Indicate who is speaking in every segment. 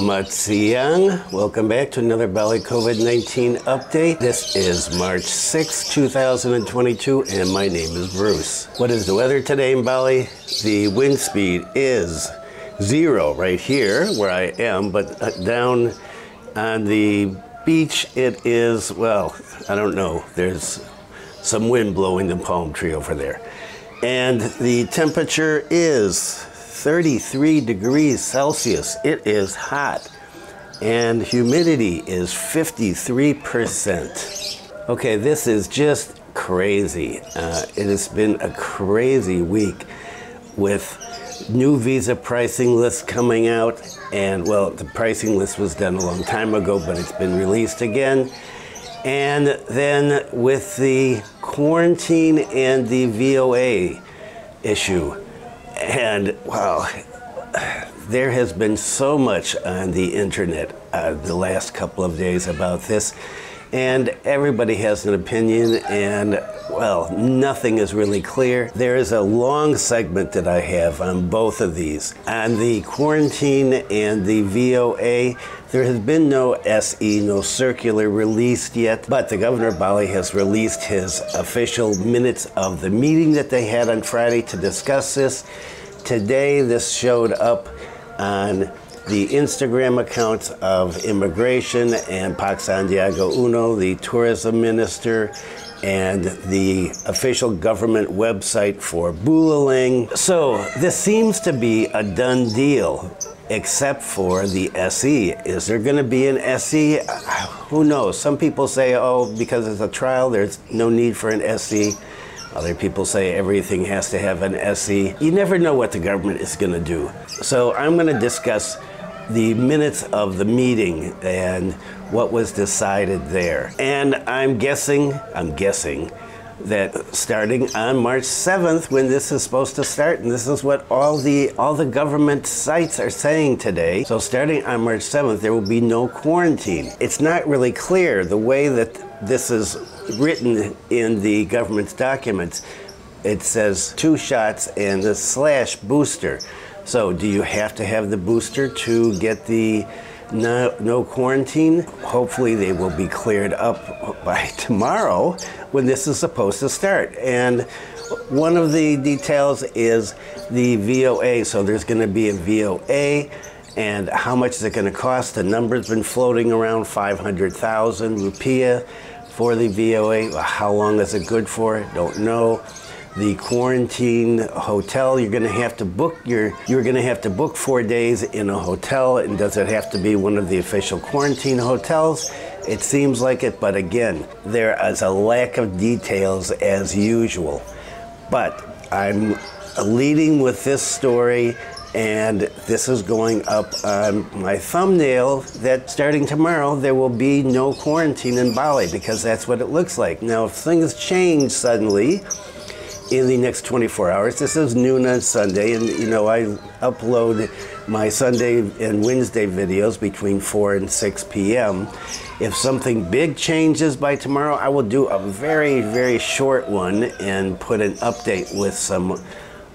Speaker 1: Selamat siang. Welcome back to another Bali COVID-19 update. This is March 6, 2022, and my name is Bruce. What is the weather today in Bali? The wind speed is 0 right here where I am, but down on the beach it is, well, I don't know. There's some wind blowing the palm tree over there. And the temperature is 33 degrees Celsius. It is hot. And humidity is 53%. Okay, this is just crazy. It has been a crazy week with new visa pricing lists coming out. And well, the pricing list was done a long time ago, but it's been released again. And then with the quarantine and the VOA issue. And wow, there has been so much on the internet the last couple of days about this, and everybody has an opinion, and well, nothing is really clear. There is a long segment that I have on both of these. On the quarantine and the VOA, there has been no SE, no circular released yet, but the governor of Bali has released his official minutes of the meeting that they had on Friday to discuss this. Today, this showed up on the Instagram accounts of Immigration and Pak Sandiaga Uno, the tourism minister, and the official government website for Bulaling. So this seems to be a done deal, except for the SE. Is there going to be an SE? Who knows? Some people say, oh, because it's a trial, there's no need for an SE. Other people say everything has to have an SE. You never know what the government is going to do. So I'm going to discuss the minutes of the meeting and what was decided there. And I'm guessing that starting on March 7th, when this is supposed to start, and this is what all the government sites are saying today. So starting on March 7th, there will be no quarantine. It's not really clear the way that this is written in the government's documents. It says 2 shots and a / booster. So do you have to have the booster to get the no quarantine? Hopefully they will be cleared up by tomorrow when this is supposed to start. And one of the details is the VOA. So there's going to be a VOA, and how much is it going to cost? The number's been floating around 500,000 rupiah for the VOA. How long is it good for? Don't know. The quarantine hotel, you're going to have to book you're going to have to book 4 days in a hotel. And does it have to be one of the official quarantine hotels? It seems like it, but again, there is a lack of details as usual. But I'm leading with this story, and this is going up on my thumbnail that starting tomorrow there will be no quarantine in Bali, because that's what it looks like. Now, if things change suddenly in the next 24 hours, this is noon on Sunday, and you know, I upload my Sunday and Wednesday videos between 4 and 6 p.m. If something big changes by tomorrow, I will do a very, very short one and put an update with some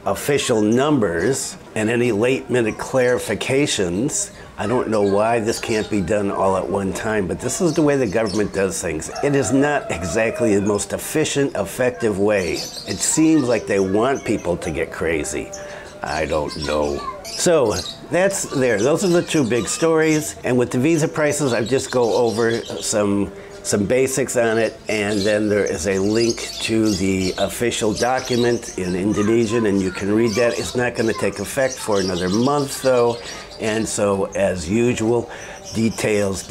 Speaker 1: official numbers and any late-minute clarifications. I don't know why this can't be done all at one time, but this is the way the government does things. It is not exactly the most efficient, effective way. It seems like they want people to get crazy. I don't know. So that's there. Those are the 2 big stories. And with the visa prices, I just go over some basics on it, and then there is a link to the official document in Indonesian, and you can read that. It's not going to take effect for another month, though. And so, as usual, details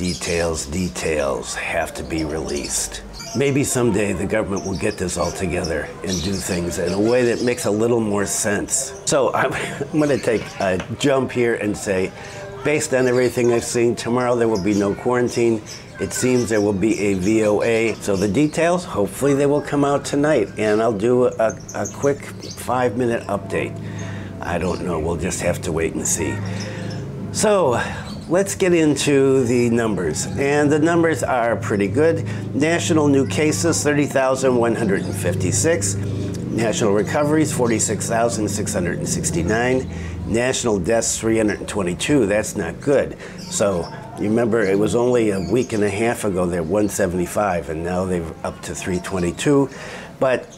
Speaker 1: have to be released. Maybe someday the government will get this all together and do things in a way that makes a little more sense. So I'm going to take a jump here and say, based on everything I've seen, tomorrow there will be no quarantine. It seems there will be a VOA. So the details, hopefully they will come out tonight, and I'll do a quick 5-minute update. I don't know, we'll just have to wait and see. So let's get into the numbers. And the numbers are pretty good. National new cases, 30,156. National recoveries, 46,669. National deaths, 322. That's not good. So you remember it was only a week and a half ago they're 175, and now they're up to 322. But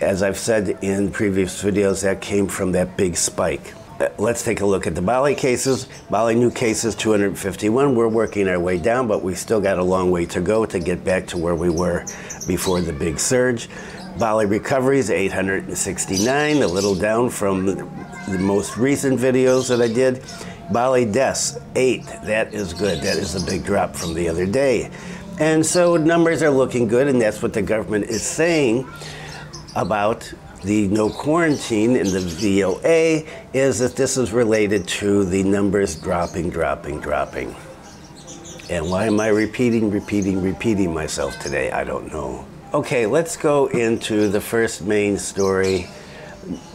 Speaker 1: as I've said in previous videos, that came from that big spike. Let's take a look at the Bali cases. Bali new cases, 251. We're working our way down, but we still got a long way to go to get back to where we were before the big surge. Bali recoveries, 869, a little down from the most recent videos that I did. Bali deaths, 8. That is good. That is a big drop from the other day. And so numbers are looking good, and that's what the government is saying about the no quarantine in the VOA, is that this is related to the numbers dropping. And why am I repeating myself today? I don't know. Okay, let's go into the first main story,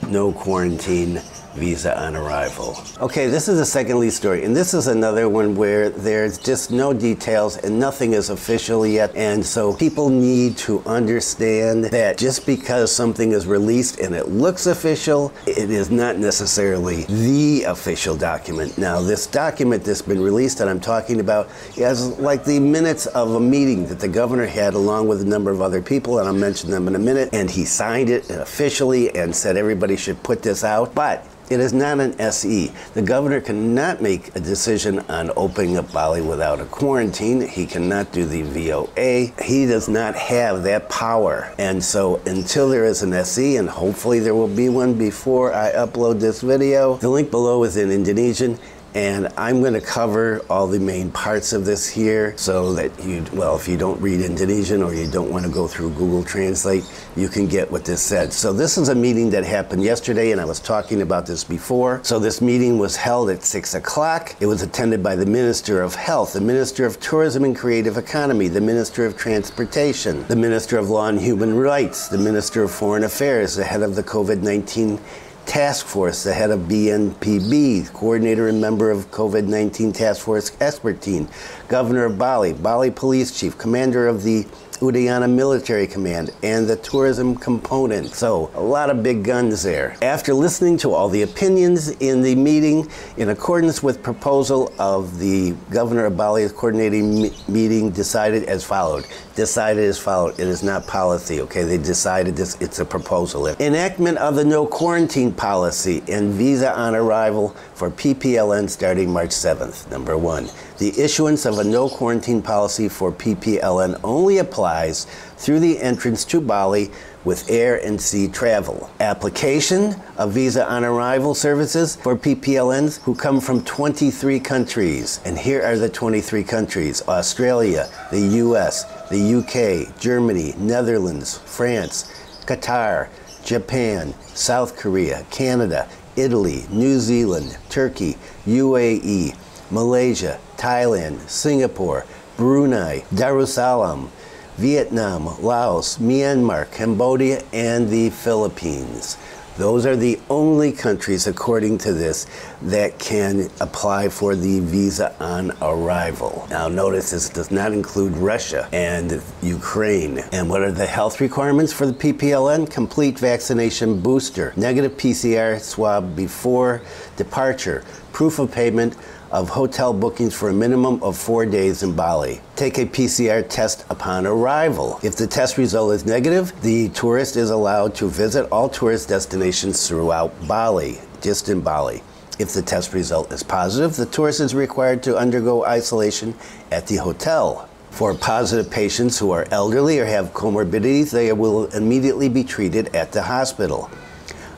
Speaker 1: no quarantine visa on arrival. Okay, this is the second lead story, and this is another one where there's just no details and nothing is official yet, and so people need to understand that just because something is released and it looks official, it is not necessarily the official document. Now, this document that's been released that I'm talking about is like the minutes of a meeting that the governor had along with a number of other people, and I'll mention them in a minute, and he signed it officially and said everybody should put this out, but it is not an SE. The governor cannot make a decision on opening up Bali without a quarantine. He cannot do the VOA. He does not have that power. And so until there is an SE, and hopefully there will be one before I upload this video, the link below is in Indonesian. And I'm going to cover all the main parts of this here so that if you don't read Indonesian or you don't want to go through Google Translate, you can get what this said. So this is a meeting that happened yesterday, and I was talking about this before. So this meeting was held at 6 o'clock. It was attended by the Minister of Health, the Minister of Tourism and Creative Economy, the Minister of Transportation, the Minister of Law and Human Rights, the Minister of Foreign Affairs, the head of the Covid-19 Task Force, the head of BNPB, coordinator and member of COVID-19 Task Force Expert Team, Governor of Bali, Bali Police Chief, Commander of the Udayana Military Command, and the tourism component. So a lot of big guns there. After listening to all the opinions in the meeting, in accordance with proposal of the Governor of Bali's coordinating meeting, decided as followed. Decided as followed. It is not policy, okay? They decided this, it's a proposal. Enactment of the no quarantine policy and visa on arrival for PPLN starting March 7th. Number 1. The issuance of a no quarantine policy for PPLN only applies through the entrance to Bali with air and sea travel. Application of visa on arrival services for PPLNs who come from 23 countries. And here are the 23 countries: Australia, the US, the UK, Germany, Netherlands, France, Qatar, Japan, South Korea, Canada, Italy, New Zealand, Turkey, UAE, Malaysia, Thailand, Singapore, Brunei, Darussalam, Vietnam, Laos, Myanmar, Cambodia, and the Philippines. Those are the only countries, according to this, that can apply for the visa on arrival. Now notice this does not include Russia and Ukraine. And what are the health requirements for the PPLN? Complete vaccination booster, negative PCR swab before departure, proof of payment of hotel bookings for a minimum of 4 days in Bali. Take a PCR test upon arrival. If the test result is negative, the tourist is allowed to visit all tourist destinations throughout Bali, just in Bali. If the test result is positive, the tourist is required to undergo isolation at the hotel. For positive patients who are elderly or have comorbidities, they will immediately be treated at the hospital.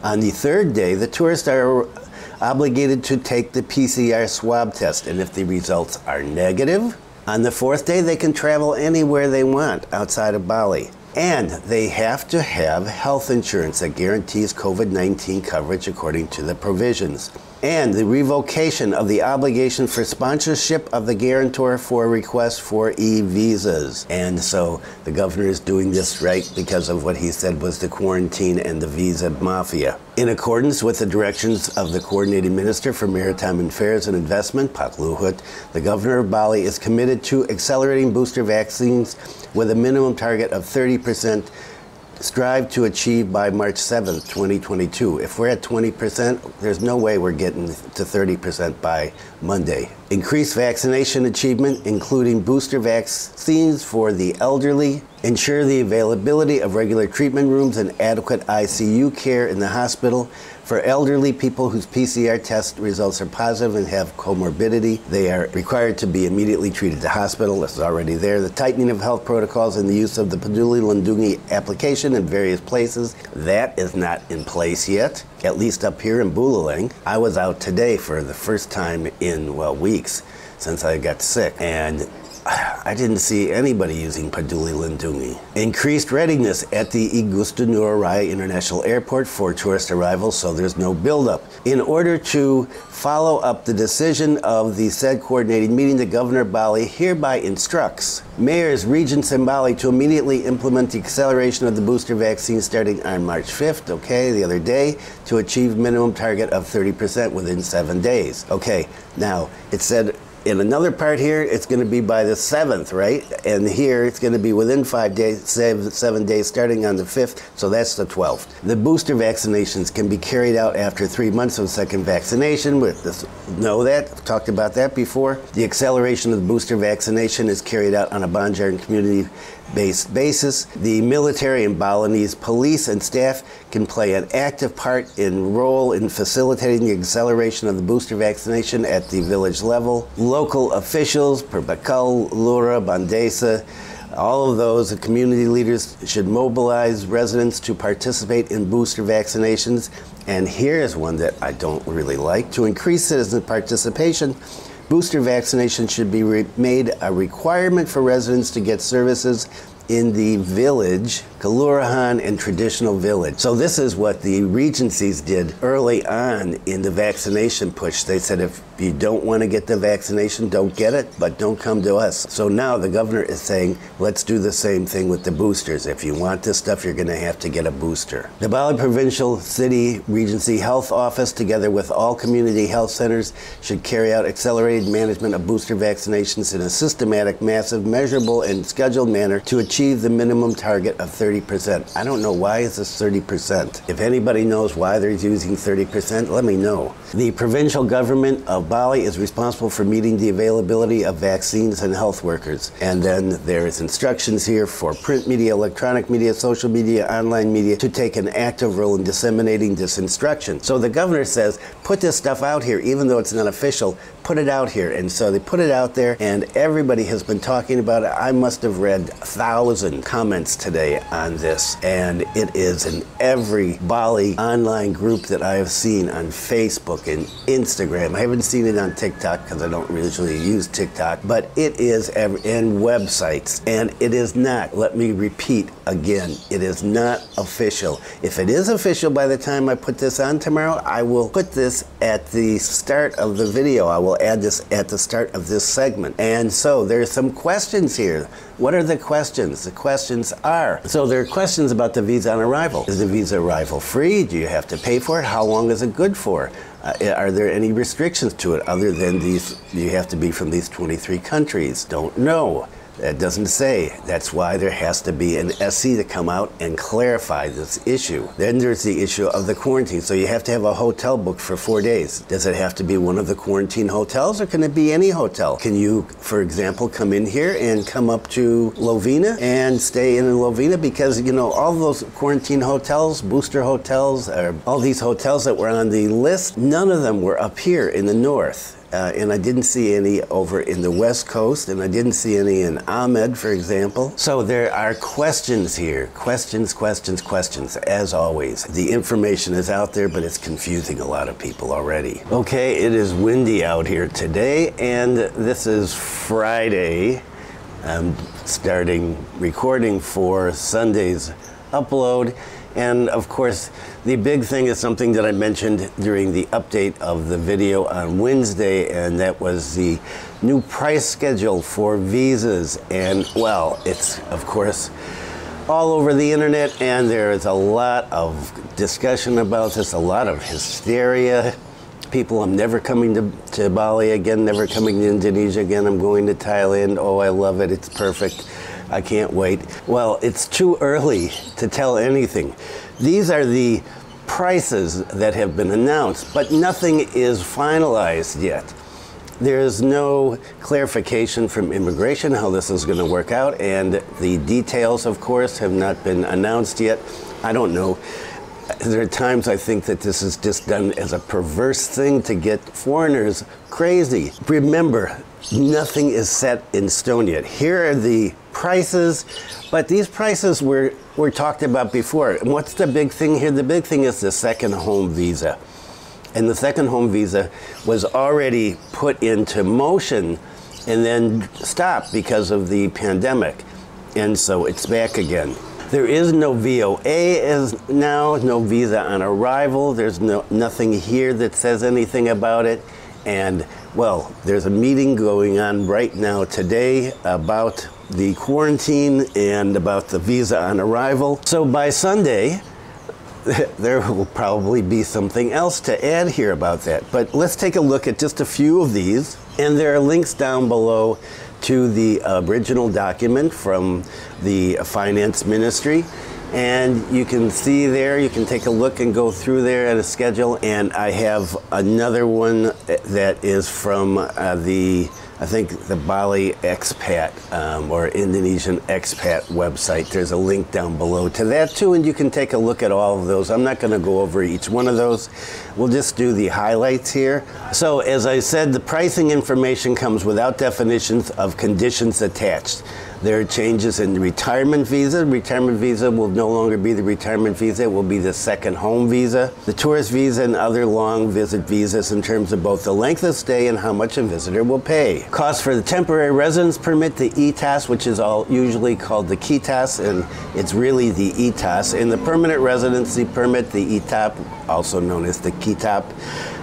Speaker 1: On the third day, the tourists are obligated to take the PCR swab test, and if the results are negative, on the fourth day they can travel anywhere they want outside of Bali. And they have to have health insurance that guarantees COVID-19 coverage according to the provisions. And the revocation of the obligation for sponsorship of the guarantor for requests for e-visas. And so the governor is doing this right because of what he said was the quarantine and the visa mafia. In accordance with the directions of the Coordinating Minister for Maritime Affairs and Investment, Pak Luhut, the governor of Bali is committed to accelerating booster vaccines with a minimum target of 30% strive to achieve by March 7th, 2022. If we're at 20%, there's no way we're getting to 30% by Monday. Increase vaccination achievement, including booster vaccines for the elderly. Ensure the availability of regular treatment rooms and adequate ICU care in the hospital. For elderly people whose PCR test results are positive and have comorbidity, they are required to be immediately treated at the hospital. This is already there. The tightening of health protocols and the use of the Peduli Lindungi application in various places. That is not in place yet, at least up here in Bulaling. I was out today for the first time in, well, weeks since I got sick, and I didn't see anybody using Peduli Lindungi. Increased readiness at the Igusti Ngurah Rai International Airport for tourist arrivals, so there's no buildup. In order to follow up the decision of the said coordinating meeting, the Governor of Bali hereby instructs mayors, regents in Bali to immediately implement the acceleration of the booster vaccine starting on March 5th, okay, the other day, to achieve minimum target of 30% within 7 days. Okay, now it said in another part here, it's going to be by the 7th, right? And here, it's going to be within 5 days, 7 days, starting on the 5th, so that's the 12th. The booster vaccinations can be carried out after 3 months of second vaccination. Know that, I've talked about that before. The acceleration of the booster vaccination is carried out on a Banjar and community-based basis. The military and Balinese police and staff can play an active role in facilitating the acceleration of the booster vaccination at the village level. Local officials, Perbakal, Lura, Bandesa, all of those community leaders should mobilize residents to participate in booster vaccinations. And here is one that I don't really like. To increase citizen participation, booster vaccination should be made a requirement for residents to get services in the village, Kalurahan and traditional village. So this is what the regencies did early on in the vaccination push. They said if you don't want to get the vaccination, don't get it, but don't come to us. So now the governor is saying, let's do the same thing with the boosters. If you want this stuff, you're going to have to get a booster. The Bali Provincial City Regency Health Office, together with all community health centers, should carry out accelerated management of booster vaccinations in a systematic, massive, measurable, and scheduled manner to achieve the minimum target of 30%. I don't know why is this 30%. If anybody knows why they're using 30%, let me know. The provincial government of Bali is responsible for meeting the availability of vaccines and health workers. And then there's instructions here for print media, electronic media, social media, online media to take an active role in disseminating this instruction. So the governor says, put this stuff out here, even though it's not official, put it out here. And so they put it out there, and everybody has been talking about it. I must have read 1,000 comments today on this, and it is in every Bali online group that I have seen on Facebook and Instagram. I haven't seen it on TikTok because I don't usually use TikTok, but it is in websites, and it is not, let me repeat again, it is not official. If it is official by the time I put this on tomorrow, I will put this at the start of the video. I will add this at the start of this segment. And so there's some questions here. What are the questions? The questions are, so there are questions about the visa on arrival. Is the visa arrival free? Do you have to pay for it? How long is it good for? Are there any restrictions to it other than these, you have to be from these 23 countries? Don't know. That doesn't say. That's why there has to be an SC to come out and clarify this issue. Then there's the issue of the quarantine. So you have to have a hotel booked for 4 days. Does it have to be one of the quarantine hotels, or can it be any hotel? Can you, for example, come in here and come up to Lovina and stay in Lovina? Because, you know, all those quarantine hotels, booster hotels, all these hotels that were on the list, none of them were up here in the north. And I didn't see any over in the West Coast, and I didn't see any in Ahmed, for example. So there are questions here. Questions, as always. The information is out there, but it's confusing a lot of people already. Okay, it is windy out here today, and this is Friday. I'm starting recording for Sunday's upload. And of course, the big thing is something that I mentioned during the update of the video on Wednesday, and that was the new price schedule for visas. And well, it's of course all over the internet, and there is a lot of discussion about this, a lot of hysteria. People, I'm never coming to Bali again, never coming to Indonesia again, I'm going to Thailand, oh I love it, it's perfect. I can't wait. Well, it's too early to tell anything. These are the prices that have been announced, but nothing is finalized yet. There's no clarification from immigration how this is going to work out, and the details, of course, have not been announced yet. I don't know. There are times I think that this is just done as a perverse thing to get foreigners crazy. Remember, nothing is set in stone yet. Here are the prices, but these prices were talked about before. And what's the big thing here? The big thing is the second home visa. And the second home visa was already put into motion and then stopped because of the pandemic. And so it's back again. There is no VOA as now, no visa on arrival. There's nothing here that says anything about it. And, well, there's a meeting going on right now today about the quarantine and about the visa on arrival. So by Sunday, there will probably be something else to add here about that. But let's take a look at just a few of these. And there are links down below to the original document from the finance ministry. And you can see there, you can take a look and go through there at a schedule. And I have another one that is from I think the Bali expat or Indonesian expat website. There's a link down below to that too, and you can take a look at all of those. I'm not going to go over each one of those. We'll just do the highlights here. So as I said, the pricing information comes without definitions of conditions attached. There are changes in the retirement visa. Retirement visa will no longer be the retirement visa. It will be the second home visa. The tourist visa and other long visit visas in terms of both the length of stay and how much a visitor will pay. Cost for the temporary residence permit, the ETAS, which is usually called the KITAS, and it's really the ETAS. And the permanent residency permit, the ETAP, also known as the KITAP,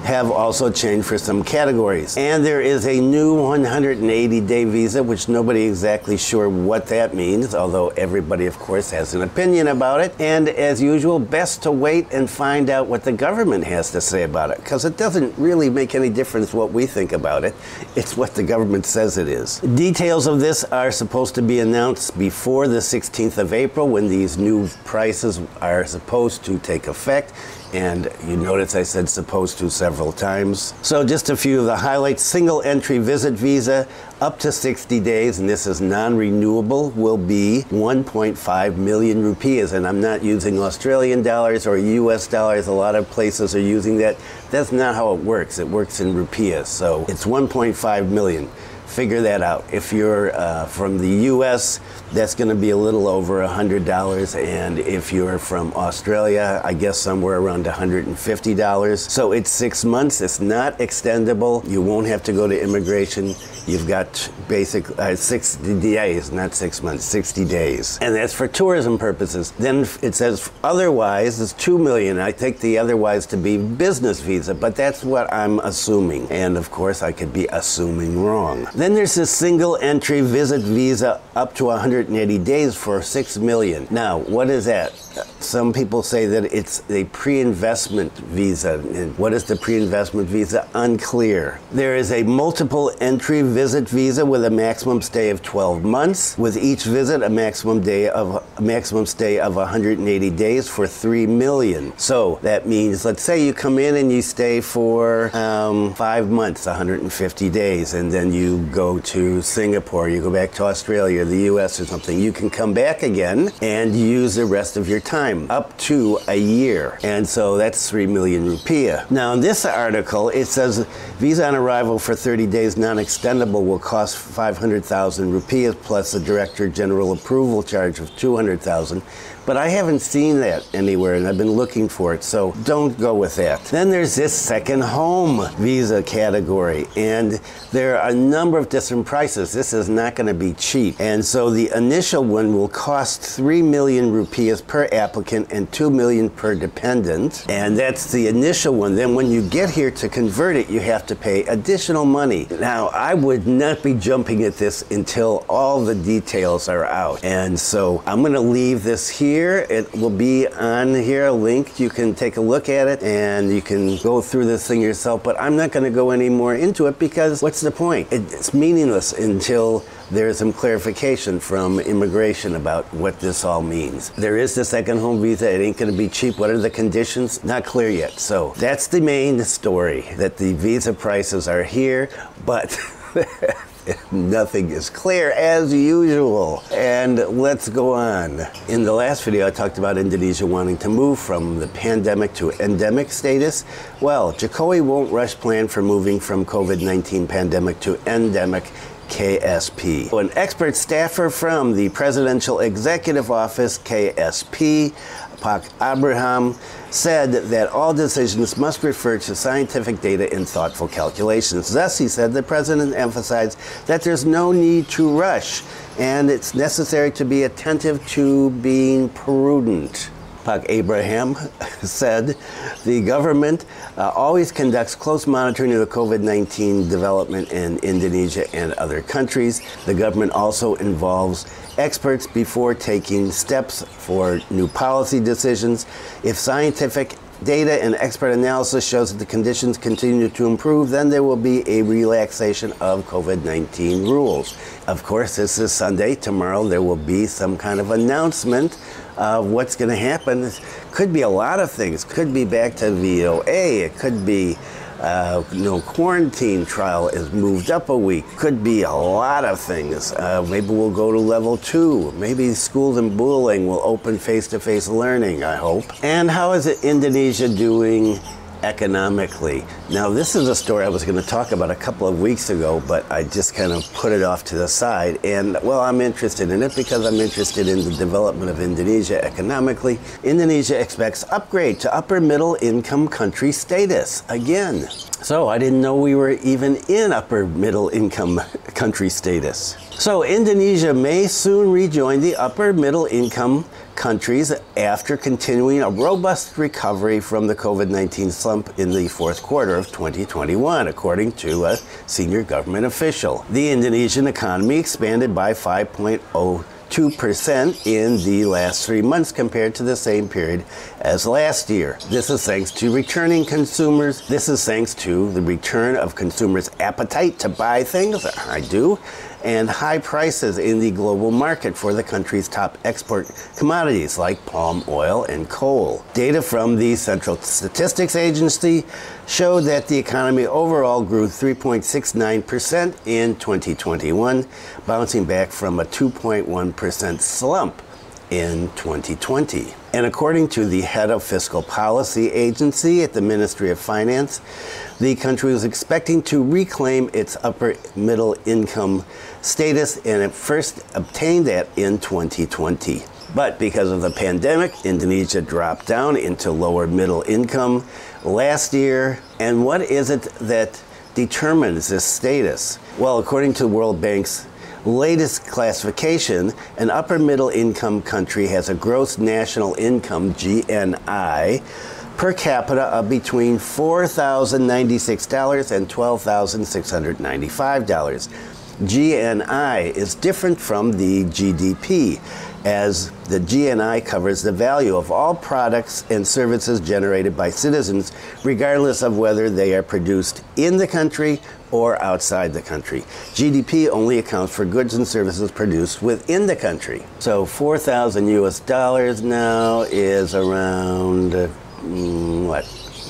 Speaker 1: have also changed for some categories. And there is a new 180-day visa, which nobody exactly sure what that means, although everybody, of course, has an opinion about it. And as usual, best to wait and find out what the government has to say about it, because it doesn't really make any difference what we think about it. It's what the government says it is. Details of this are supposed to be announced before the 16th of April, when these new prices are supposed to take effect. And you notice I said supposed to several times. So just a few of the highlights. Single entry visit visa up to 60 days, and this is non-renewable, will be 1.5 million rupees. And I'm not using Australian dollars or US dollars. A lot of places are using that. That's not how it works. It works in rupees. So it's 1.5 million. Figure that out. If you're from the US, that's going to be a little over $100, and if you're from Australia, I guess somewhere around $150. So it's 6 months. It's not extendable. You won't have to go to immigration. You've got basic 60 days, not 6 months, 60 days. And that's for tourism purposes. Then it says otherwise is 2 million. I take the otherwise to be business visa, but that's what I'm assuming. And of course, I could be assuming wrong. Then there's this single entry visit visa up to 180 days for 6 million. Now, what is that? Some people say that it's a pre-investment visa. And what is the pre-investment visa? Unclear. There is a multiple entry visit visa with a maximum stay of 12 months. With each visit, a maximum stay of 180 days for 3 million. So that means, let's say you come in and you stay for 5 months, 150 days, and then you go to Singapore, you go back to Australia, the US or something. You can come back again and use the rest of your time, up to a year. And so that's 3 million rupiah. Now in this article, it says visa on arrival for 30 days non-extendable will cost 500,000 rupiah plus the Director General approval charge of 200,000. But I haven't seen that anywhere, and I've been looking for it, so don't go with that. Then there's this second home visa category, and there are a number of different prices. This is not going to be cheap. And so the initial one will cost 3 million rupees per applicant and 2 million per dependent. And that's the initial one. Then when you get here to convert it, you have to pay additional money. Now, I would not be jumping at this until all the details are out. And so I'm going to leave this here. It will be on here, a link. You can take a look at it and you can go through this thing yourself, but I'm not going to go any more into it because what's the point? it's meaningless until there's some clarification from immigration about what this all means. There is the second home visa. It ain't going to be cheap. What are the conditions? Not clear yet. So that's the main story, that the visa prices are here, but nothing is clear as usual. And let's go on. In the last video, I talked about Indonesia wanting to move from the pandemic to endemic status. Well, Jokowi won't rush plan for moving from COVID-19 pandemic to endemic KSP. An expert staffer from the Presidential Executive Office, KSP, Pak Abraham, said that all decisions must refer to scientific data and thoughtful calculations. Thus, he said, the president emphasized that there's no need to rush and it's necessary to be attentive to being prudent. Pak Abraham said the government always conducts close monitoring of the COVID-19 development in Indonesia and other countries. The government also involves experts before taking steps for new policy decisions. If scientific data and expert analysis shows that the conditions continue to improve, then there will be a relaxation of COVID-19 rules. Of course, this is Sunday. Tomorrow there will be some kind of announcement of what's going to happen. It could be a lot of things. Could be back to VOA. It could be quarantine trial is moved up a week. Could be a lot of things. Maybe we'll go to level 2. Maybe schools in Bulang will open face-to-face learning, I hope. And how is Indonesia doing economically? Now, this is a story I was going to talk about a couple of weeks ago, but I just kind of put it off to the side. And, well, I'm interested in it because I'm interested in the development of Indonesia economically. Indonesia expects upgrade to upper middle income country status again. So I didn't know we were even in upper middle income country status. So Indonesia may soon rejoin the upper middle income countries after continuing a robust recovery from the COVID-19 slump in the fourth quarter of 2021, according to a senior government official. The Indonesian economy expanded by 5.02% in the last 3 months compared to the same period as last year. This is thanks to returning consumers. This is thanks to the return of consumers' appetite to buy things. I do. And high prices in the global market for the country's top export commodities like palm oil and coal. Data from the Central Statistics Agency showed that the economy overall grew 3.69% in 2021, bouncing back from a 2.1% slump in 2020. And according to the head of Fiscal Policy Agency at the Ministry of Finance, the country was expecting to reclaim its upper middle income status, and it first obtained that in 2020. But because of the pandemic, Indonesia dropped down into lower middle income last year. And what is it that determines this status? Well, according to the World Bank's latest classification, an upper middle income country has a gross national income, GNI, per capita of between $4,096 and $12,695. GNI is different from the GDP, as the GNI covers the value of all products and services generated by citizens, regardless of whether they are produced in the country or outside the country. GDP only accounts for goods and services produced within the country. So 4,000 US dollars now is around,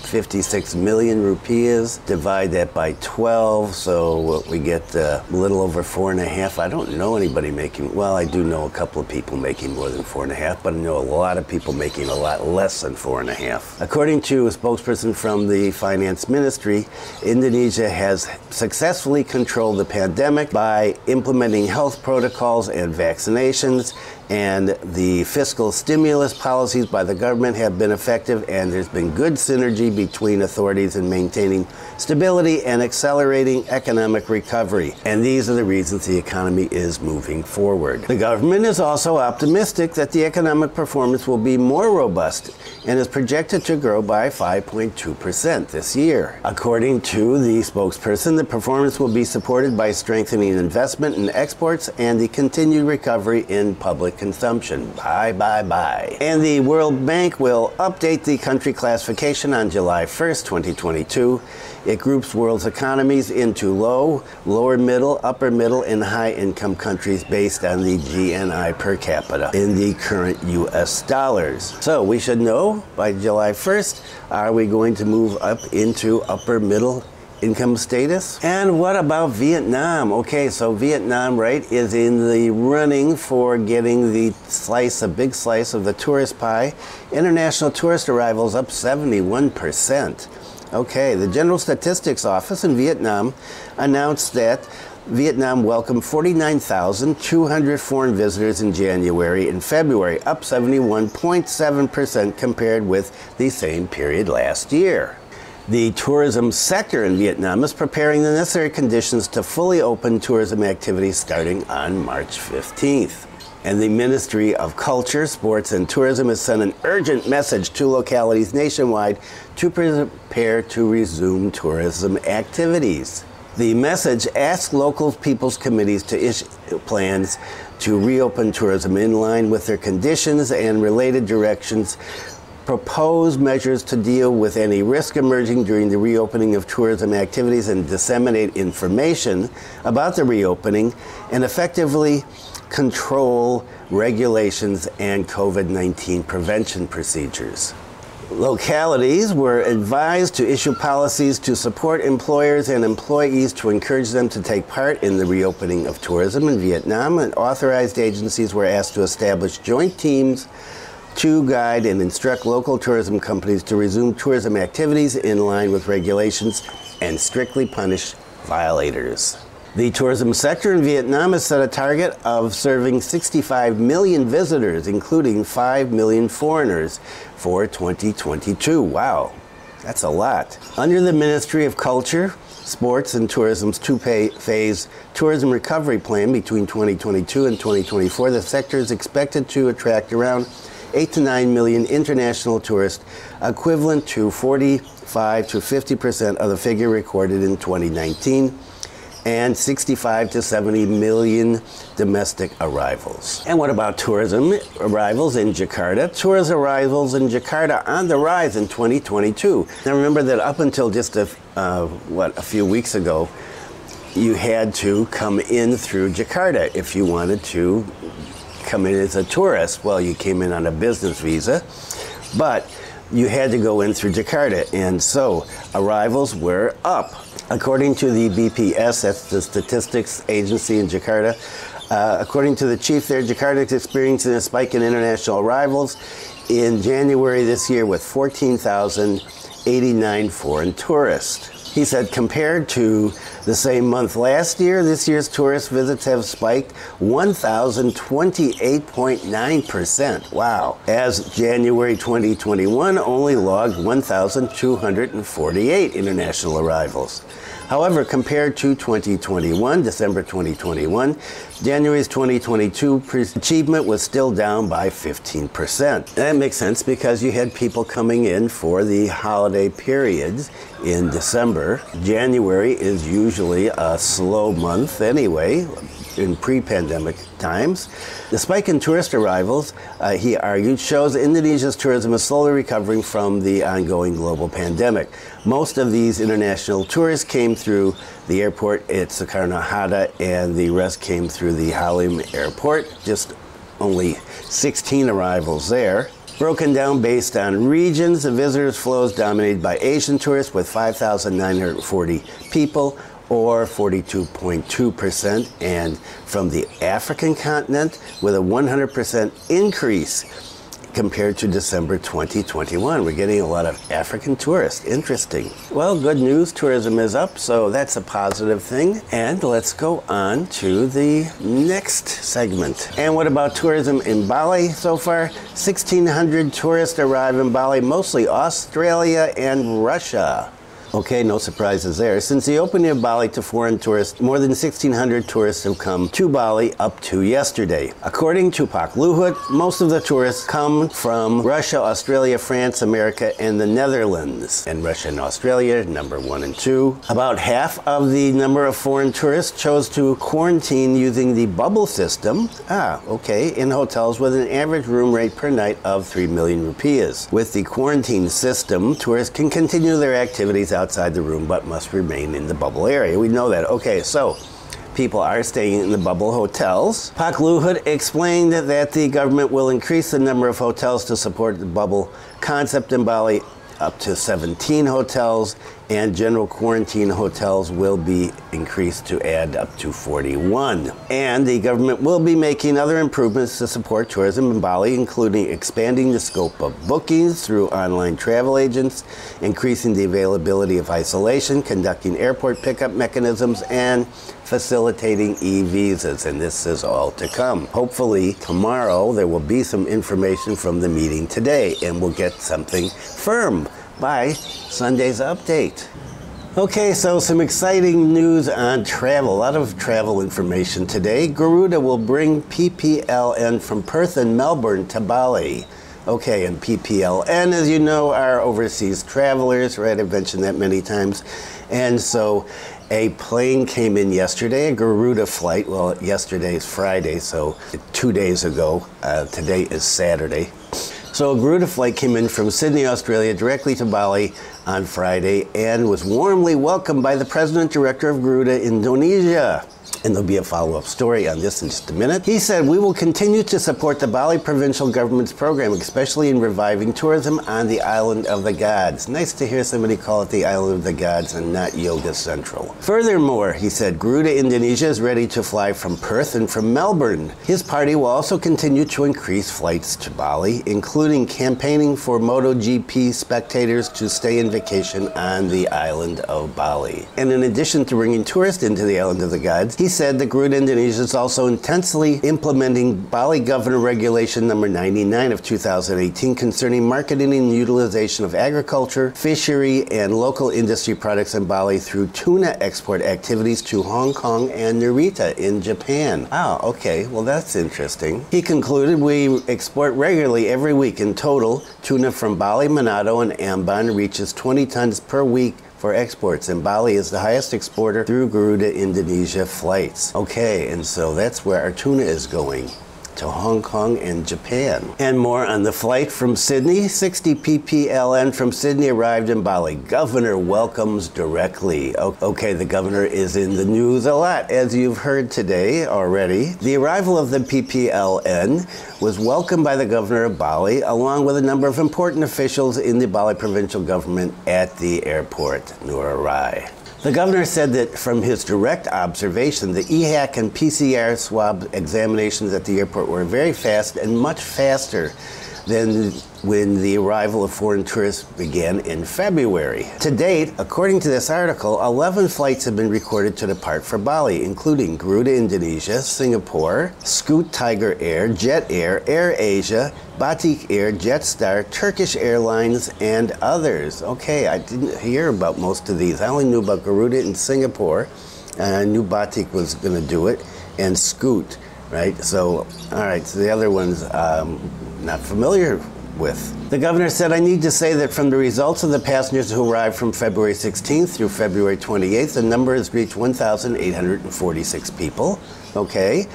Speaker 1: 56 million rupees. Divide that by 12, so we get a little over 4.5. I don't know anybody making, well, I do know a couple of people making more than 4.5, but I know a lot of people making a lot less than 4.5. According to a spokesperson from the Finance Ministry, Indonesia has successfully controlled the pandemic by implementing health protocols and vaccinations, and the fiscal stimulus policies by the government have been effective, and there's been good synergy between authorities in maintaining stability and accelerating economic recovery. And these are the reasons the economy is moving forward. The government is also optimistic that the economic performance will be more robust and is projected to grow by 5.2% this year. According to the spokesperson, the performance will be supported by strengthening investment in exports and the continued recovery in public domestic consumption. Bye, bye, bye. And the World Bank will update the country classification on July 1st, 2022. It groups world's economies into low, lower middle, upper middle, and high income countries based on the GNI per capita in the current US dollars. So we should know by July 1st, are we going to move up into upper middle income status? And what about Vietnam? Okay, so Vietnam, right, is in the running for getting the slice, a big slice of the tourist pie. International tourist arrivals up 71%. Okay, the General Statistics Office in Vietnam announced that Vietnam welcomed 49,200 foreign visitors in January and February, up 71.7% compared with the same period last year. The tourism sector in Vietnam is preparing the necessary conditions to fully open tourism activities starting on March 15th. And the Ministry of Culture, Sports, and Tourism has sent an urgent message to localities nationwide to prepare to resume tourism activities. The message asks local people's committees to issue plans to reopen tourism in line with their conditions and related directions, propose measures to deal with any risk emerging during the reopening of tourism activities, and disseminate information about the reopening, and effectively control regulations and COVID-19 prevention procedures. Localities were advised to issue policies to support employers and employees to encourage them to take part in the reopening of tourism in Vietnam, and authorized agencies were asked to establish joint teams to guide and instruct local tourism companies to resume tourism activities in line with regulations and strictly punish violators. The tourism sector in Vietnam has set a target of serving 65 million visitors, including 5 million foreigners, for 2022. Wow, that's a lot. Under the Ministry of Culture, Sports, and Tourism's two-phase tourism recovery plan between 2022 and 2024, the sector is expected to attract around 8 to 9 million international tourists, equivalent to 45 to 50% of the figure recorded in 2019. And 65 to 70 million domestic arrivals. And what about tourism arrivals in Jakarta? Tourist arrivals in Jakarta on the rise in 2022. Now remember that up until just a few weeks ago, you had to come in through Jakarta if you wanted to come in as a tourist. Well, you came in on a business visa, but you had to go in through Jakarta, and so arrivals were up. According to the BPS, that's the statistics agency in Jakarta, according to the chief there, Jakarta is experiencing a spike in international arrivals in January this year with 14,089 foreign tourists. He said compared to the same month last year, this year's tourist visits have spiked 1,028.9%. Wow. As January 2021 only logged 1,248 international arrivals. However, compared to 2021, December 2021, January's 2022 achievement was still down by 15%. That makes sense because you had people coming in for the holiday periods in December. January is usually a slow month anyway, in pre-pandemic times. The spike in tourist arrivals, he argued, shows Indonesia's tourism is slowly recovering from the ongoing global pandemic. Most of these international tourists came through the airport at Soekarno-Hatta, and the rest came through the Halim airport, just only 16 arrivals there. Broken down based on regions, the visitors flow is dominated by Asian tourists with 5,940 people, or 42.2%, and from the African continent with a 100% increase compared to December 2021. We're getting a lot of African tourists. Interesting. Well, good news, tourism is up, so that's a positive thing. And let's go on to the next segment. And what about tourism in Bali so far? 1,600 tourists arrive in Bali, mostly Australia and Russia. Okay, no surprises there. Since the opening of Bali to foreign tourists, more than 1,600 tourists have come to Bali up to yesterday. According to Pak Luhut, most of the tourists come from Russia, Australia, France, America, and the Netherlands. And Russia and Australia, number 1 and 2. About half of the number of foreign tourists chose to quarantine using the bubble system, in hotels with an average room rate per night of 3 million rupees. With the quarantine system, tourists can continue their activities outside the room but must remain in the bubble area. We know that. Okay, so people are staying in the bubble hotels. Pak Luhut explained that the government will increase the number of hotels to support the bubble concept in Bali up to 17 hotels, and general quarantine hotels will be increased to add up to 41. And the government will be making other improvements to support tourism in Bali, including expanding the scope of bookings through online travel agents, increasing the availability of isolation, conducting airport pickup mechanisms, and facilitating e-visas. And this is all to come. Hopefully tomorrow there will be some information from the meeting today, and we'll get something firm by Sunday's update. Okay, so some exciting news on travel. A lot of travel information today. Garuda will bring PPLN from Perth and Melbourne to Bali. Okay, and PPLN, as you know, are overseas travelers, right? I've mentioned that many times. And so a plane came in yesterday, a Garuda flight. Well, yesterday is Friday, so 2 days ago. Today is Saturday. So a Garuda flight came in from Sydney, Australia, directly to Bali on Friday and was warmly welcomed by the President-Director of Garuda Indonesia. And there'll be a follow-up story on this in just a minute. He said, "We will continue to support the Bali provincial government's program, especially in reviving tourism on the island of the gods." Nice to hear somebody call it the island of the gods and not Yoga Central. Furthermore, he said, Garuda Indonesia is ready to fly from Perth and from Melbourne. His party will also continue to increase flights to Bali, including campaigning for MotoGP spectators to stay in vacation on the island of Bali. And in addition to bringing tourists into the island of the gods, he said that Garuda Indonesia is also intensely implementing Bali Governor Regulation number 99 of 2018 concerning marketing and utilization of agriculture, fishery, and local industry products in Bali through tuna export activities to Hong Kong and Narita in Japan. Okay, well that's interesting. He concluded, "We export regularly every week. In total, tuna from Bali, Manado, and Ambon reaches 20 tons per week for exports, and Bali is the highest exporter through Garuda Indonesia flights." Okay, and so that's where our tuna is going, to Hong Kong and Japan. And more on the flight from Sydney. 60 PPLN from Sydney arrived in Bali. Governor welcomes directly. Okay, the governor is in the news a lot, as you've heard today already. The arrival of the PPLN was welcomed by the governor of Bali, along with a number of important officials in the Bali provincial government at the airport, Ngurah Rai. The governor said that from his direct observation, the EHAC and PCR swab examinations at the airport were very fast and much faster than when the arrival of foreign tourists began in February. To date, according to this article, 11 flights have been recorded to depart for Bali, including Garuda Indonesia, Singapore, Scoot Tiger Air, Jet Air, Air Asia, Batik Air, Jetstar, Turkish Airlines, and others. Okay, I didn't hear about most of these. I only knew about Garuda in Singapore, and I knew Batik was going to do it, and Scoot, right? So, all right, so the other ones, not familiar with. The governor said, "I need to say that from the results of the passengers who arrived from February 16th through February 28th, the number has reached 1,846 people, okay,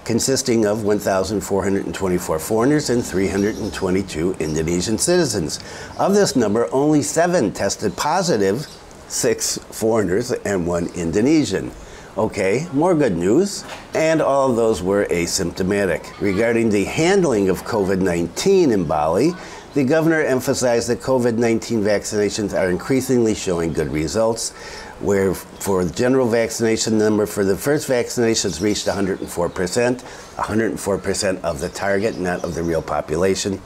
Speaker 1: consisting of 1,424 foreigners and 322 Indonesian citizens. Of this number, only 7 tested positive, 6 foreigners and 1 Indonesian. Okay, more good news, and all of those were asymptomatic. Regarding the handling of COVID-19 in Bali, the governor emphasized that COVID-19 vaccinations are increasingly showing good results, where for the general vaccination number for the first vaccinations reached 104%, 104% of the target, not of the real population,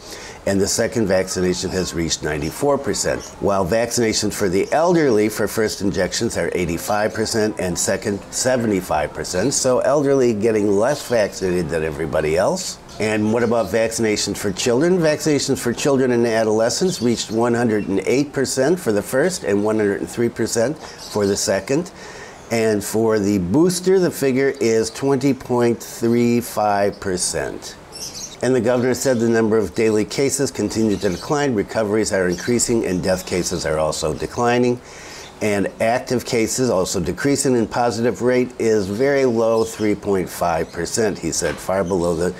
Speaker 1: and the second vaccination has reached 94%, while vaccinations for the elderly for first injections are 85% and second 75%, so elderly getting less vaccinated than everybody else. And what about vaccinations for children? Vaccinations for children and adolescents reached 108% for the first and 103% for the second. And for the booster, the figure is 20.35%. And the governor said the number of daily cases continue to decline, recoveries are increasing, and death cases are also declining. And active cases also decreasing, and positive rate is very low, 3.5%, he said, far below the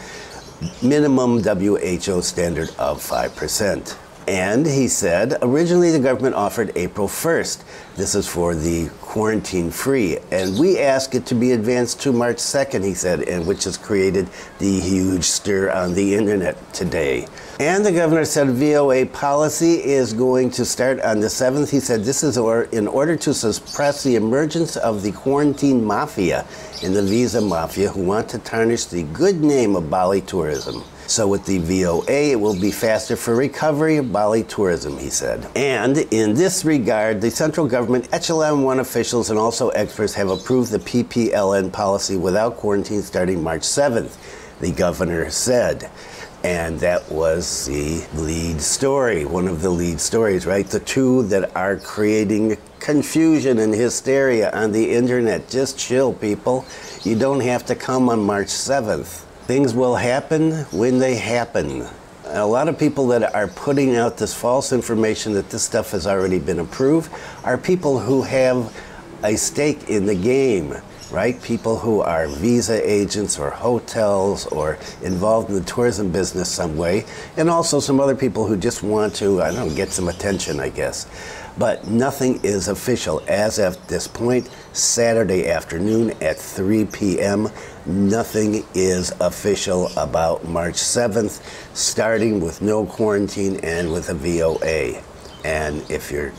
Speaker 1: minimum WHO standard of 5%. And he said, originally the government offered April 1st. This is for the quarantine free. And we asked it to be advanced to March 2nd, he said, and which has created the huge stir on the internet today. And the governor said VOA policy is going to start on the 7th. He said this is in order to suppress the emergence of the quarantine mafia and the visa mafia who want to tarnish the good name of Bali tourism. So with the VOA, it will be faster for recovery of Bali tourism, he said. And in this regard, the central government Echelon 1 officials and also experts have approved the PPLN policy without quarantine starting March 7th, the governor said. And that was the lead story, one of the lead stories, right? The two that are creating confusion and hysteria on the internet. Just chill, people. You don't have to come on March 7th. Things will happen when they happen. A lot of people that are putting out this false information that this stuff has already been approved are people who have a stake in the game, right? People who are visa agents or hotels or involved in the tourism business some way, and also some other people who just want to, I don't know, get some attention, I guess. But nothing is official as of this point. Saturday afternoon at 3 p.m., nothing is official about March 7th, starting with no quarantine and with a VOA. And if you're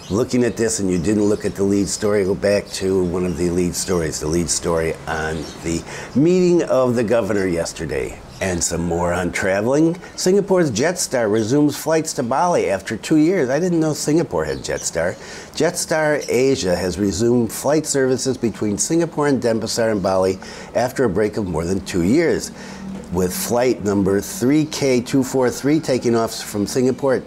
Speaker 1: looking at this and you didn't look at the lead story, go back to one of the lead stories, the lead story on the meeting of the governor yesterday. And some more on traveling. Singapore's Jetstar resumes flights to Bali after 2 years. I didn't know Singapore had Jetstar. Jetstar Asia has resumed flight services between Singapore and Denpasar and Bali after a break of more than 2 years, with flight number 3K243 taking off from Singapore at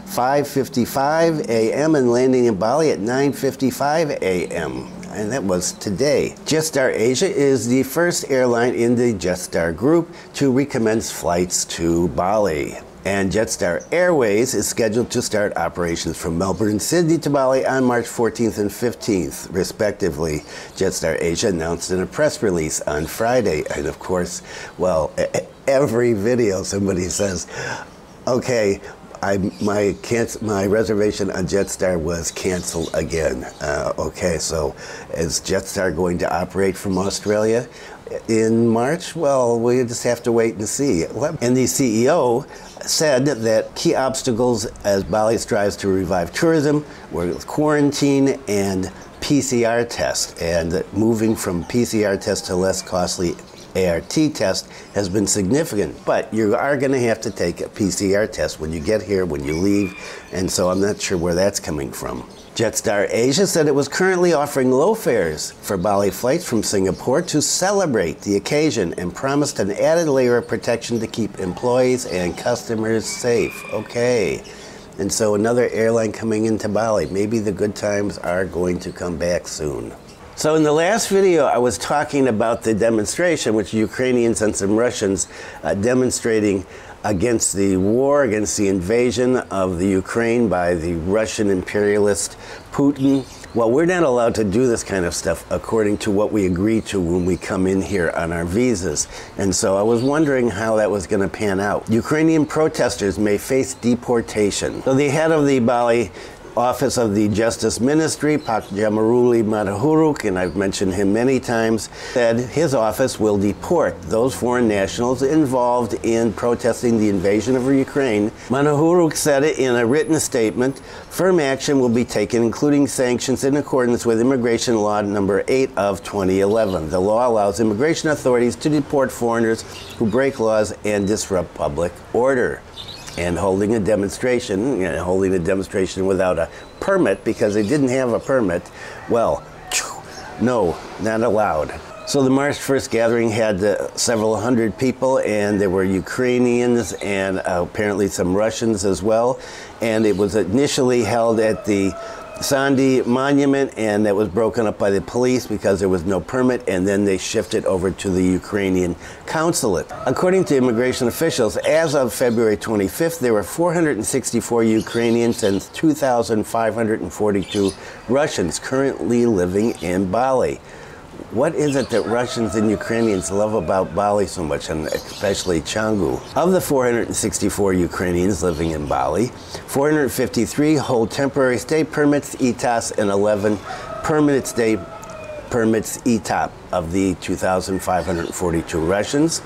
Speaker 1: 5:55 a.m. and landing in Bali at 9:55 a.m. And that was today. Jetstar Asia is the first airline in the Jetstar group to recommence flights to Bali. And Jetstar Airways is scheduled to start operations from Melbourne and Sydney to Bali on March 14th and 15th, respectively. Jetstar Asia announced in a press release on Friday. And of course, well, every video somebody says, okay, my reservation on Jetstar was canceled again. Okay, so is Jetstar going to operate from Australia in March? Well, we just have to wait and see. And the CEO said that key obstacles as Bali strives to revive tourism were quarantine and PCR test, and that moving from PCR test to less costly ART test has been significant, but you are going to have to take a PCR test when you get here, when you leave, and so I'm not sure where that's coming from. Jetstar Asia said it was currently offering low fares for Bali flights from Singapore to celebrate the occasion and promised an added layer of protection to keep employees and customers safe. Okay, and so another airline coming into Bali. Maybe the good times are going to come back soon. So in the last video, I was talking about the demonstration, which Ukrainians and some Russians demonstrating against the war, against the invasion of the Ukraine by the Russian imperialist Putin. Well, we're not allowed to do this kind of stuff according to what we agree to when we come in here on our visas. And so I was wondering how that was going to pan out. Ukrainian protesters may face deportation. So the head of the Bali Office of the Justice Ministry, Pak Jamaruli Matahuruk, and I've mentioned him many times, said his office will deport those foreign nationals involved in protesting the invasion of Ukraine. Matahuruk said it in a written statement. Firm action will be taken, including sanctions in accordance with Immigration Law Number 8 of 2011. The law allows immigration authorities to deport foreigners who break laws and disrupt public order. And holding a demonstration without a permit because they didn't have a permit, well, no, not allowed. So the March 1st gathering had several hundred people, and there were Ukrainians and apparently some Russians as well. And it was initially held at the Sandy Monument, and that was broken up by the police because there was no permit, and then they shifted over to the Ukrainian consulate. According to immigration officials, as of February 25th, there were 464 Ukrainians and 2,542 Russians currently living in Bali. What is it that Russians and Ukrainians love about Bali so much, and especially Canggu? Of the 464 Ukrainians living in Bali, 453 hold temporary stay permits, ETAS, and 11 permanent stay permits, ETOP. Of the 2,542 Russians,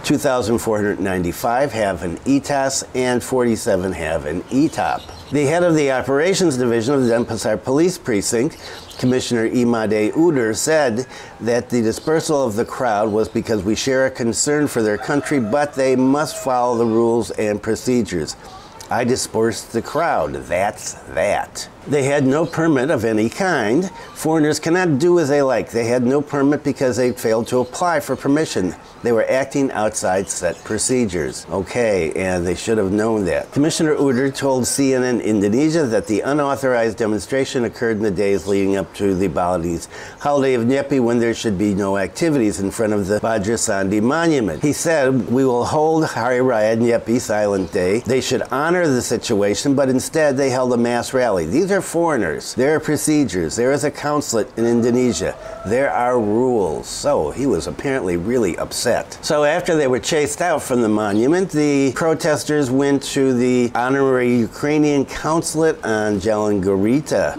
Speaker 1: 2,495 have an ETAS and 47 have an ETOP. The head of the operations division of the Denpasar Police Precinct, Commissioner Imade Udur, said that the dispersal of the crowd was because we share a concern for their country, but they must follow the rules and procedures. I dispersed the crowd. That's that. They had no permit of any kind. Foreigners cannot do as they like. They had no permit because they failed to apply for permission. They were acting outside set procedures. Okay, and they should have known that. Commissioner Udur told CNN Indonesia that the unauthorized demonstration occurred in the days leading up to the Balinese holiday of Nyepi, when there should be no activities in front of the Bajra Sandi Monument. He said, we will hold Hari Raya Nyepi, Silent Day. They should honor the situation, but instead they held a mass rally. These are foreigners. There are procedures. There is a consulate in Indonesia. There are rules. So he was apparently really upset. So after they were chased out from the monument, the protesters went to the Honorary Ukrainian Consulate on Jalan Garuda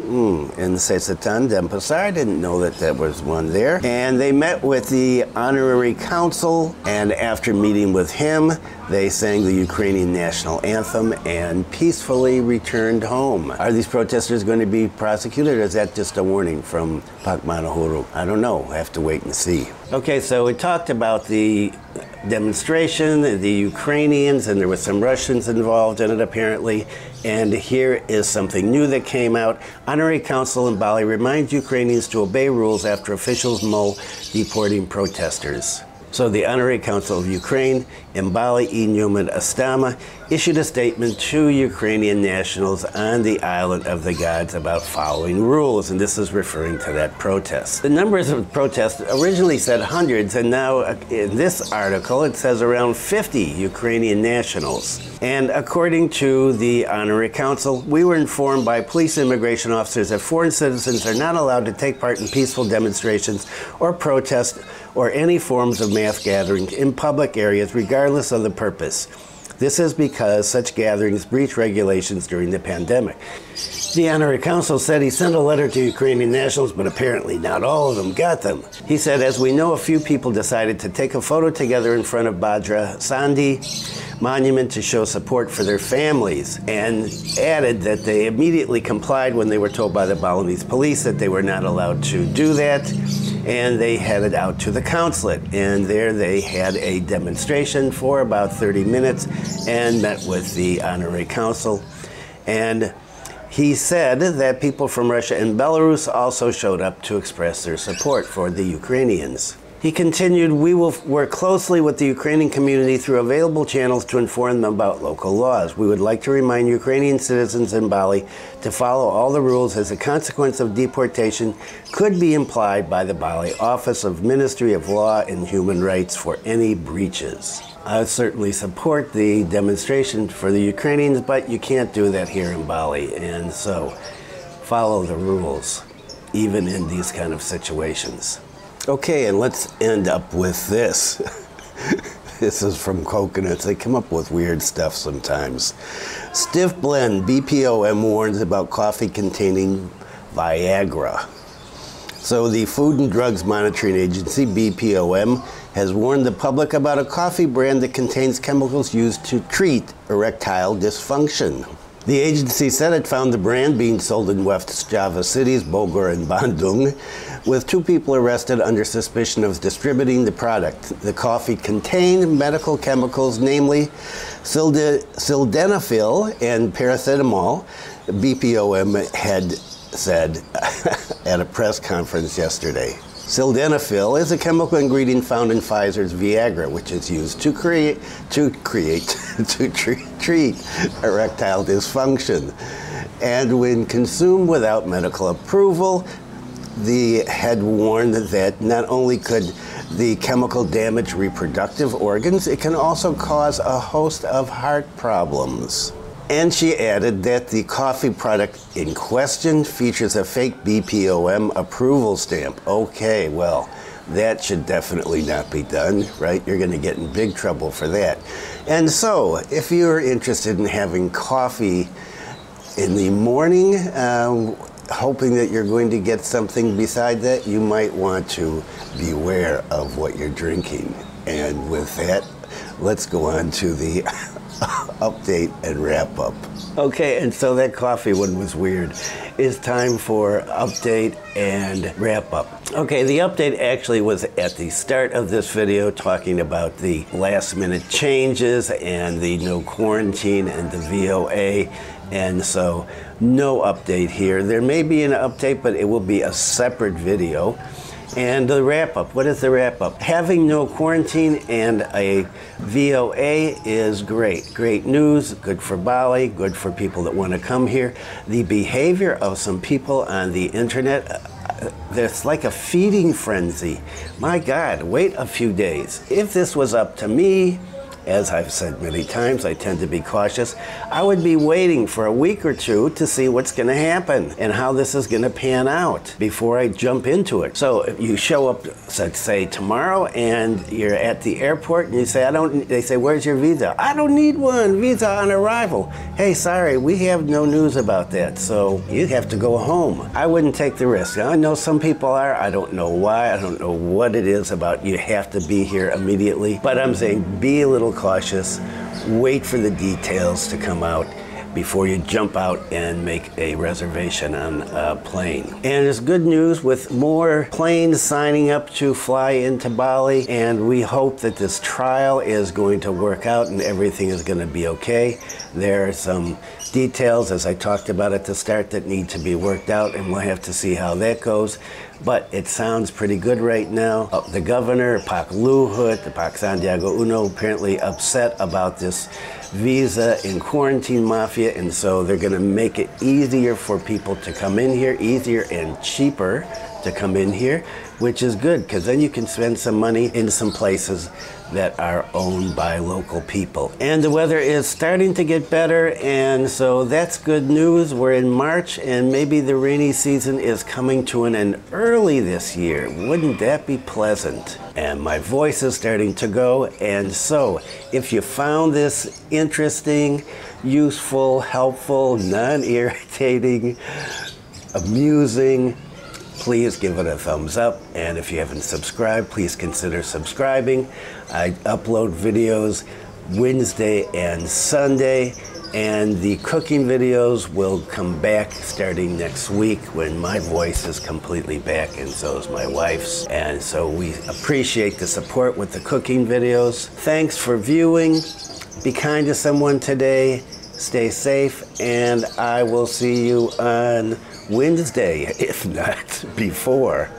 Speaker 1: in Sesatan, Denpasar. I didn't know that there was one there. And they met with the Honorary Consul, and after meeting with him, they sang the Ukrainian national anthem and peacefully returned home. Are these protesters going to be prosecuted, or is that just a warning from Pak Manohuru? I don't know. I have to wait and see. Okay, so we talked about the demonstration, the Ukrainians, and there were some Russians involved in it apparently. And here is something new that came out. Honorary Consul in Bali reminds Ukrainians to obey rules after officials mull deporting protesters. So the Honorary Consul of Ukraine in Bali, Newman Astama, issued a statement to Ukrainian nationals on the island of the gods about following rules, and this is referring to that protest. The numbers of protests originally said hundreds, and now in this article it says around 50 Ukrainian nationals. And according to the Honorary Consul, we were informed by police and immigration officers that foreign citizens are not allowed to take part in peaceful demonstrations or protests or any forms of mass gatherings in public areas, regardless of the purpose. This is because such gatherings breach regulations during the pandemic. The Honorary Consul said he sent a letter to Ukrainian nationals, but apparently not all of them got them. He said, as we know, a few people decided to take a photo together in front of Bajra Sandi Monument to show support for their families, and added that they immediately complied when they were told by the Balinese police that they were not allowed to do that, and they headed out to the consulate. And there they had a demonstration for about 30 minutes and met with the Honorary Consul. And he said that people from Russia and Belarus also showed up to express their support for the Ukrainians. He continued, we will work closely with the Ukrainian community through available channels to inform them about local laws. We would like to remind Ukrainian citizens in Bali to follow all the rules, as a consequence of deportation could be implied by the Bali Office of Ministry of Law and Human Rights for any breaches. I certainly support the demonstration for the Ukrainians, but you can't do that here in Bali, and so follow the rules, even in these kind of situations. Okay, and let's end up with this. This is from Coconuts. They come up with weird stuff sometimes. Stiff blend, BPOM warns about coffee containing Viagra. So the Food and Drugs Monitoring Agency, BPOM, has warned the public about a coffee brand that contains chemicals used to treat erectile dysfunction. The agency said it found the brand being sold in West Java cities, Bogor and Bandung, with 2 people arrested under suspicion of distributing the product. The coffee contained medical chemicals, namely sildenafil and paracetamol, BPOM had said at a press conference yesterday. Sildenafil is a chemical ingredient found in Pfizer's Viagra, which is used to treat erectile dysfunction. And when consumed without medical approval, the head warned that not only could the chemical damage reproductive organs, it can also cause a host of heart problems. And she added that the coffee product in question features a fake BPOM approval stamp. Okay, well, that should definitely not be done, right? You're going to get in big trouble for that. And so, if you're interested in having coffee in the morning, hoping that you're going to get something beside that, you might want to beware of what you're drinking. And with that, let's go on to the update and wrap up. Okay, and so that coffee one was weird. It's time for update and wrap up. Okay, the update actually was at the start of this video, talking about the last minute changes and the no quarantine and the VOA. And so no update here. There may be an update, but it will be a separate video. And the wrap-up, what is the wrap-up? Having no quarantine and a VOA is great. Great news, good for Bali, good for people that want to come here. The behavior of some people on the internet, it's like a feeding frenzy. My God, wait a few days. If this was up to me, as I've said many times, I tend to be cautious. I would be waiting for a week or two to see what's going to happen and how this is going to pan out before I jump into it. So if you show up, let's say tomorrow, and you're at the airport and you say, they say, where's your visa? I don't need one, visa on arrival. Hey, sorry, we have no news about that, so you have to go home. I wouldn't take the risk. I know some people are. I don't know why. I don't know what it is about you have to be here immediately, but I'm saying be a little cautious, wait for the details to come out before you jump out and make a reservation on a plane. And it's good news with more planes signing up to fly into Bali, and we hope that this trial is going to work out and everything is going to be okay. There are some details, as I talked about at the start, that need to be worked out, and we'll have to see how that goes. But it sounds pretty good right now. The governor, Pak Luhut, the Pak Sandiaga Uno, apparently upset about this visa and quarantine mafia, and so they're going to make it easier for people to come in here, easier and cheaper to come in here, which is good, because then you can spend some money in some places that are owned by local people. And the weather is starting to get better, and so that's good news. We're in March, and maybe the rainy season is coming to an end early this year. Wouldn't that be pleasant? And my voice is starting to go, and so if you found this interesting, useful, helpful, non-irritating, amusing, please give it a thumbs up, and if you haven't subscribed, please consider subscribing. I upload videos Wednesday and Sunday, and the cooking videos will come back starting next week when my voice is completely back, and so is my wife's. And so we appreciate the support with the cooking videos. Thanks for viewing. Be kind to someone today. Stay safe, and I will see you on Wednesday, if not before.